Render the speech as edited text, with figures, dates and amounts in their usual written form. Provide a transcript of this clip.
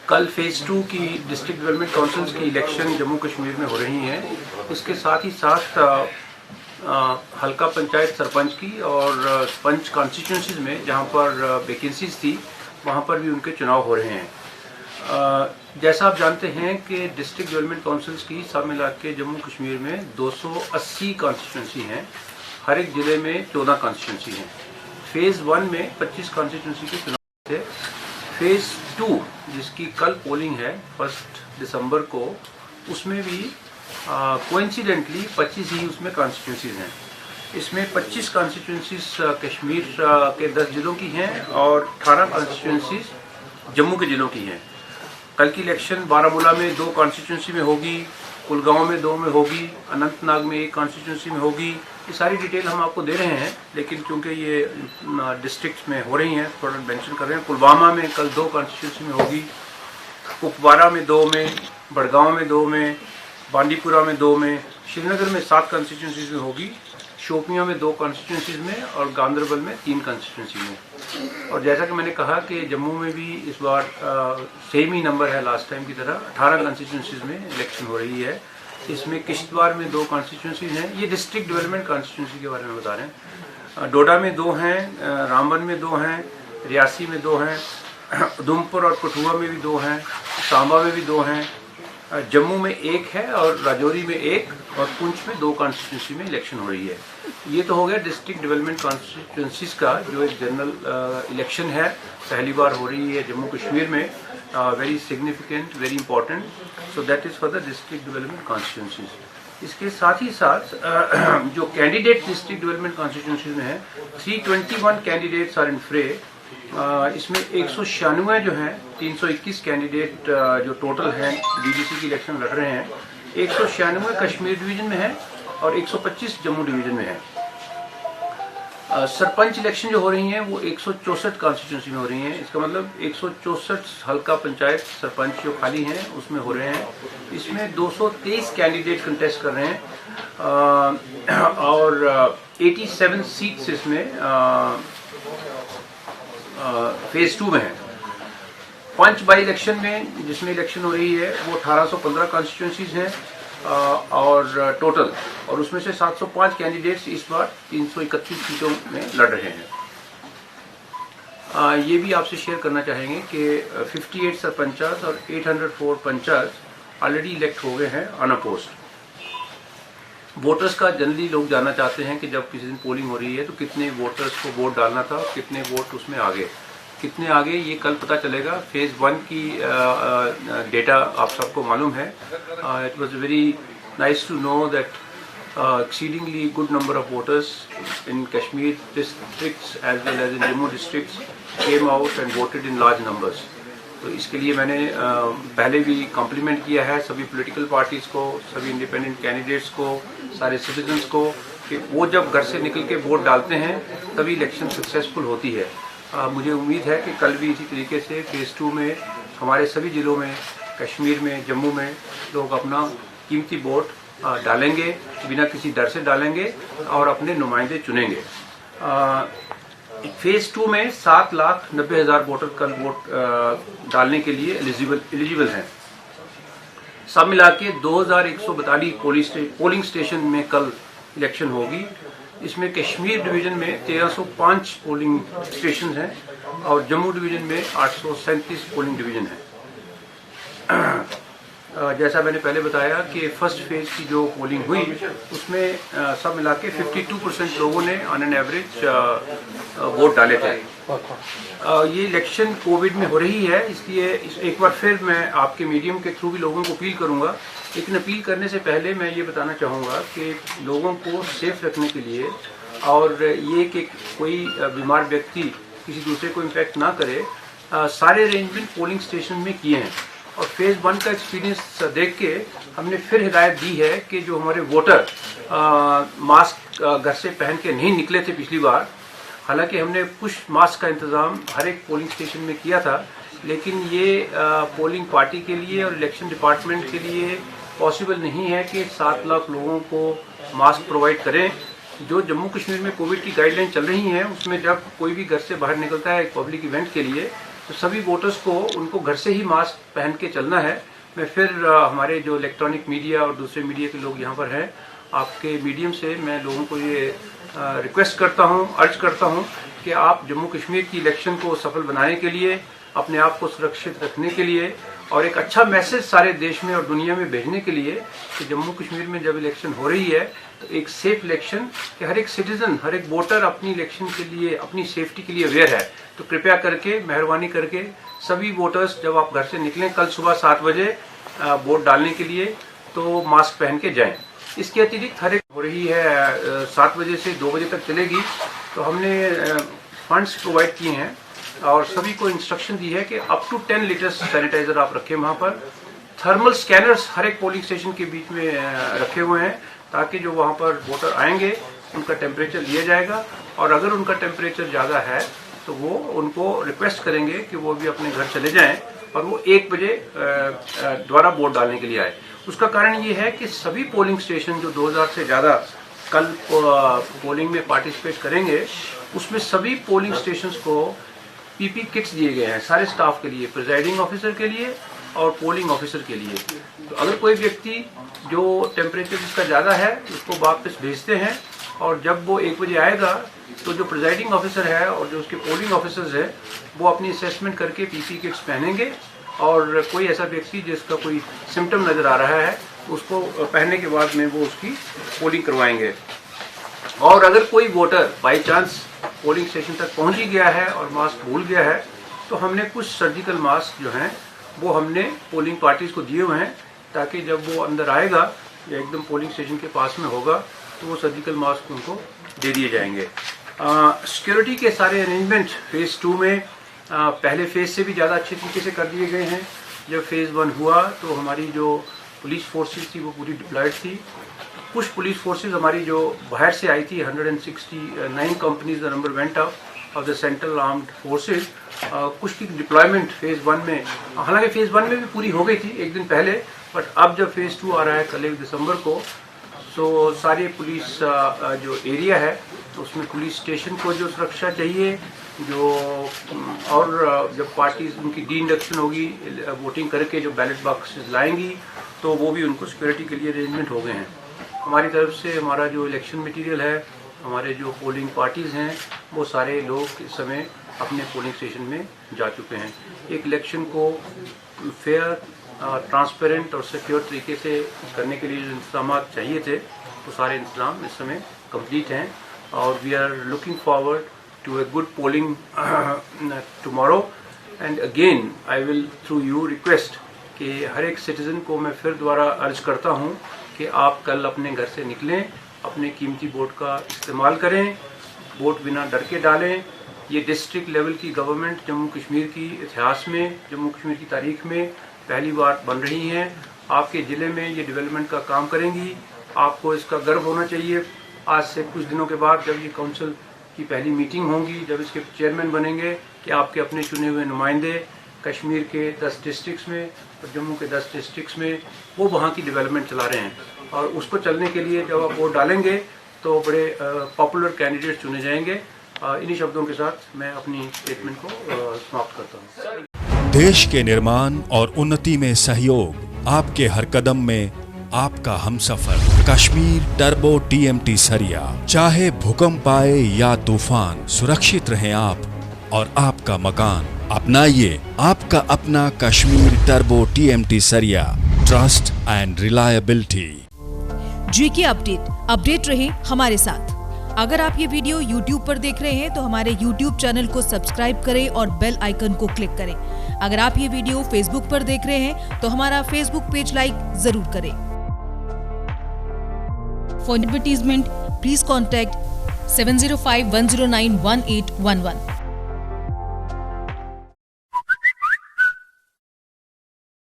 कल फेज़ 2 की district development councils की इलेक्शन जम्मू कश्मीर में हो रही हैं। इसके साथ ही साथ हल्का पंचायत सरपंच की और पंच कॉन्स्टिट्यूंसीज में जहां पर वैकेंसीज थी वहां पर भी उनके चुनाव हो रहे हैं। जैसा आप जानते हैं कि डिस्ट्रिक्ट डेवलपमेंट काउंसिल्स की सब मिला के जम्मू कश्मीर में 280 कॉन्स्टिट्यूंसी हैं। हर एक ज़िले में 14 कॉन्स्टिट्यूंसी हैं। फेज़ 1 में 25 कॉन्स्टिट्यूंसी के चुनाव थे। फेज़ 2 जिसकी कल पोलिंग है 1 दिसंबर को, उसमें भी कोइंसिडेंटली 25 ही उसमें कॉन्स्टिट्यूंसीज हैं। इसमें 25 कॉन्स्टिट्यूंसीज कश्मीर के 10 जिलों की हैं और 18 कॉन्स्टिट्यूंसीज जम्मू के जिलों की हैं। कल की इलेक्शन बारामूला में 2 कॉन्स्टिट्यूंसी में होगी, कुलगांव में 2 में होगी, अनंतनाग में 1 कॉन्स्टिट्यूंसी में होगी। ये सारी डिटेल हम आपको दे रहे हैं, लेकिन क्योंकि ये डिस्ट्रिक्ट्स में हो रही हैं थोड़ा मेंशन कर रहे हैं। पुलवामा में कल 2 कॉन्स्टिट्यूंसी में होगी, कुपवारा में 2 में, बड़गांव में 2 में, बांदीपुरा में 2 में, श्रीनगर में 7 कॉन्स्टिट्यूंसीज में होगी, शोपियां में 2 कॉन्स्टिट्यूंसीज में और गांदरबल में 3 कॉन्स्टिट्यूंसी में। और जैसा कि मैंने कहा कि जम्मू में भी इस बार सेम ही नंबर है लास्ट टाइम की तरह, 18 कॉन्स्टिट्यूंसीज में इलेक्शन हो रही है। इसमें किश्तवाड़ में 2 कॉन्स्टिट्यूंसीज हैं। ये डिस्ट्रिक्ट डेवलपमेंट कॉन्स्टिट्यूंसी के बारे में बता रहे हैं। डोडा में 2 हैं, रामबन में 2 हैं, रियासी में 2 हैं, उधमपुर और कठुआ में भी 2 हैं, सांबा में भी 2 हैं, जम्मू में 1 है और राजौरी में 1 और पुंछ में 2 कॉन्स्टिट्यूंसी में इलेक्शन हो रही है। ये तो हो गया डिस्ट्रिक्ट डेवलपमेंट कॉन्स्टिट्यूंसीज का जो एक जनरल इलेक्शन है, पहली बार हो रही है जम्मू कश्मीर में। Very significant, very important, so that is for the district development constituencies. इसके साथ ही साथ जो कैंडिडेट डिस्ट्रिक्ट डेवलपमेंट कॉन्स्टिट्यूंसीज में है, 321 कैंडिडेट्स आर इन फ्रे। इसमें 196 जो हैं, 321 कैंडिडेट जो टोटल हैं डीडीसी की इलेक्शन लड़ रहे हैं, 196 कश्मीर डिवीजन में है और 125 जम्मू डिवीजन में है। सरपंच इलेक्शन जो हो रही हैं वो 164 कॉन्स्टिट्यूंसी में हो रही हैं। इसका मतलब 164 हल्का पंचायत सरपंच जो खाली हैं उसमें हो रहे हैं। इसमें 223 कैंडिडेट कंटेस्ट कर रहे हैं और 87 सीट्स इसमें फेज़ 2 में है। पंच बाई इलेक्शन में जिसमें इलेक्शन हो रही है वो 1815 कॉन्स्टिट्यूंसीज हैं और टोटल, और उसमें से 705 कैंडिडेट्स इस बार 331 सीटों में लड़ रहे हैं। ये भी आपसे शेयर करना चाहेंगे कि 58 सरपंचास और 804 पंचायत ऑलरेडी इलेक्ट हो गए हैं अनअपोज्ड। वोटर्स का जनरली लोग जानना चाहते हैं कि जब किसी दिन पोलिंग हो रही है तो कितने वोटर्स को वोट डालना था, कितने वोट उसमें आगे, कितने आगे, ये कल पता चलेगा। फेज़ 1 की डेटा आप सबको मालूम है। It was very nice to know that exceedingly good number of voters in Kashmir districts as well as in Jammu districts came out and voted in large numbers. तो इसके लिए मैंने पहले भी कॉम्प्लीमेंट किया है सभी पॉलिटिकल पार्टीज़ को, सभी इंडिपेंडेंट कैंडिडेट्स को, सारे सिटीजन्स को, कि वो जब घर से निकल के वोट डालते हैं तभी इलेक्शन सक्सेसफुल होती है। मुझे उम्मीद है कि कल भी इसी तरीके से फेज़ 2 में हमारे सभी ज़िलों में, कश्मीर में, जम्मू में लोग अपना कीमती वोट डालेंगे, बिना किसी डर से डालेंगे और अपने नुमाइंदे चुनेंगे। फेज़ 2 में 7,90,000 वोटर कल वोट डालने के लिए एलिजिबल हैं। सब मिला के 2142 पोलिंग स्टेशन में कल इलेक्शन होगी। इसमें कश्मीर डिवीज़न में 1305 पोलिंग स्टेशन हैं और जम्मू डिवीज़न में 837 पोलिंग डिवीज़न हैं। जैसा मैंने पहले बताया कि फर्स्ट फेज़ की जो पोलिंग हुई उसमें सब मिला के 52% लोगों ने ऑन एन एवरेज वोट डाले थे। ये इलेक्शन कोविड में हो रही है, इसलिए एक बार फिर मैं आपके मीडियम के थ्रू भी लोगों को अपील करूंगा। लेकिन अपील करने से पहले मैं ये बताना चाहूँगा कि लोगों को सेफ रखने के लिए और ये कि कोई बीमार व्यक्ति किसी दूसरे को इन्फेक्ट ना करे, सारे अरेंजमेंट पोलिंग स्टेशन में किए हैं। और फेज़ 1 का एक्सपीरियंस देख के हमने फिर हिदायत दी है कि जो हमारे वोटर मास्क घर से पहन के नहीं निकले थे पिछली बार, हालांकि हमने पुश मास्क का इंतज़ाम हर एक पोलिंग स्टेशन में किया था, लेकिन ये पोलिंग पार्टी के लिए और इलेक्शन डिपार्टमेंट के लिए पॉसिबल नहीं है कि 7 लाख लोगों को मास्क प्रोवाइड करें। जो जम्मू कश्मीर में कोविड की गाइडलाइन चल रही हैं उसमें जब कोई भी घर से बाहर निकलता है एक पब्लिक इवेंट के लिए तो सभी वोटर्स को उनको घर से ही मास्क पहन के चलना है। मैं फिर हमारे जो इलेक्ट्रॉनिक मीडिया और दूसरे मीडिया के लोग यहाँ पर हैं, आपके मीडियम से मैं लोगों को ये रिक्वेस्ट करता हूँ, अर्ज करता हूँ कि आप जम्मू कश्मीर की इलेक्शन को सफल बनाने के लिए, अपने आप को सुरक्षित रखने के लिए और एक अच्छा मैसेज सारे देश में और दुनिया में भेजने के लिए कि जम्मू कश्मीर में जब इलेक्शन हो रही है तो एक सेफ इलेक्शन, कि हर एक सिटीजन, हर एक वोटर अपनी इलेक्शन के लिए, अपनी सेफ्टी के लिए अवेयर है। तो कृपया करके, मेहरबानी करके सभी वोटर्स जब आप घर से निकलें कल सुबह 7 बजे वोट डालने के लिए, तो मास्क पहन के जाएं। इसके अतिरिक्त हर एक हो रही है 7 बजे से 2 बजे तक चलेगी, तो हमने फंड्स प्रोवाइड किए हैं और सभी को इंस्ट्रक्शन दी है कि अप टू 10 लीटर्स सैनिटाइजर आप रखें। वहाँ पर थर्मल स्कैनर्स हर एक पोलिंग स्टेशन के बीच में रखे हुए हैं, ताकि जो वहाँ पर वोटर आएंगे उनका टेम्परेचर लिया जाएगा और अगर उनका टेम्परेचर ज़्यादा है तो वो उनको रिक्वेस्ट करेंगे कि वो भी अपने घर चले जाएं और वो 1 बजे दोबारा वोट डालने के लिए आए। उसका कारण ये है कि सभी पोलिंग स्टेशन जो 2000 से ज़्यादा कल पोलिंग में पार्टिसिपेट करेंगे, उसमें सभी पोलिंग स्टेशंस को पीपी किट्स दिए गए हैं सारे स्टाफ के लिए, प्रिजाइडिंग ऑफिसर के लिए और पोलिंग ऑफिसर के लिए। तो अगर कोई व्यक्ति जो टेम्परेचर जिसका ज़्यादा है उसको वापस भेजते हैं और जब वो 1 बजे आएगा तो जो प्रिजाइडिंग ऑफिसर है और जो उसके पोलिंग ऑफिसर्स है वो अपनी असेसमेंट करके पीपी किट्स पहनेंगे और कोई ऐसा व्यक्ति जिसका कोई सिम्टम नज़र आ रहा है उसको पहनने के बाद में वो उसकी पोलिंग करवाएंगे। और अगर कोई voter by chance polling station तक पहुंच ही गया है और मास्क भूल गया है तो हमने कुछ सर्जिकल मास्क जो हैं वो हमने पोलिंग पार्टीज को दिए हुए हैं, ताकि जब वो अंदर आएगा या एकदम पोलिंग स्टेशन के पास में होगा तो वो सर्जिकल मास्क उनको दे दिए जाएंगे। सिक्योरिटी के सारे अरेंजमेंट फेज़ 2 में पहले फेज़ से भी ज़्यादा अच्छे तरीके से कर दिए गए हैं। जब फेज़ 1 हुआ तो हमारी जो पुलिस फोर्सेज थी वो पूरी डिप्लॉयड थी। कुछ पुलिस फोर्सेज हमारी जो बाहर से आई थी, 169 companies the number went up of the central armed forces. कुछ की डिप्लॉयमेंट फेज़ 1 में, हालांकि फेज़ 1 में भी पूरी हो गई थी एक दिन पहले, बट अब जब फेज़ 2 आ रहा है कल 1 दिसंबर को, तो सारे पुलिस जो एरिया है तो उसमें पुलिस स्टेशन को जो सुरक्षा चाहिए, जो और जब पार्टीज उनकी डी इंडक्शन होगी, वोटिंग करके जो बैलेट बॉक्सेस लाएंगी तो वो भी उनको सिक्योरिटी के लिए अरेंजमेंट हो गए हैं। हमारी तरफ से हमारा जो इलेक्शन मटेरियल है, हमारे जो पोलिंग पार्टीज़ हैं, वो सारे लोग इस समय अपने पोलिंग स्टेशन में जा चुके हैं। एक इलेक्शन को फेयर, ट्रांसपेरेंट और सिक्योर तरीके से करने के लिए जो इंतजाम चाहिए थे वो सारे इंतजाम इस समय कंप्लीट हैं और we are looking forward to a good polling tomorrow. And again I will through you request कि हर एक सिटीज़न को मैं फिर दोबारा अर्ज करता हूँ कि आप कल अपने घर से निकलें, अपने कीमती वोट का इस्तेमाल करें, वोट बिना डर के डालें। ये डिस्ट्रिक्ट लेवल की गवर्नमेंट जम्मू कश्मीर की इतिहास में, जम्मू कश्मीर की तारीख में पहली बार बन रही हैं। आपके ज़िले में ये डेवलपमेंट का काम करेंगी, आपको इसका गर्व होना चाहिए। आज से कुछ दिनों के बाद जब ये काउंसिल की पहली मीटिंग होगी, जब इसके चेयरमैन बनेंगे, कि आपके अपने चुने हुए नुमाइंदे कश्मीर के 10 डिस्ट्रिक्ट्स में और जम्मू के 10 डिस्ट्रिक्ट्स में वो वहाँ की डेवलपमेंट चला रहे हैं और उसको चलने के लिए जब आप वोट डालेंगे तो बड़े पॉपुलर कैंडिडेट चुने जाएंगे। इन्हीं शब्दों के साथ मैं अपनी स्टेटमेंट को समाप्त करता हूँ। देश के निर्माण और उन्नति में सहयोग, आपके हर कदम में आपका हमसफर। कश्मीर टर्बो TMT सरिया, चाहे भूकंप आए या तूफान, सुरक्षित रहें आप और आपका मकान। अपनाइए आपका अपना कश्मीर टर्बो TMT सरिया, trust and reliability. GK update रहे हमारे साथ। अगर आप ये वीडियो YouTube पर देख रहे हैं तो हमारे YouTube चैनल को सब्सक्राइब करें और बेल आइकन को क्लिक करें। अगर आप ये वीडियो Facebook पर देख रहे हैं तो हमारा Facebook पेज लाइक जरूर करें। For advertisement please contact 7051091811।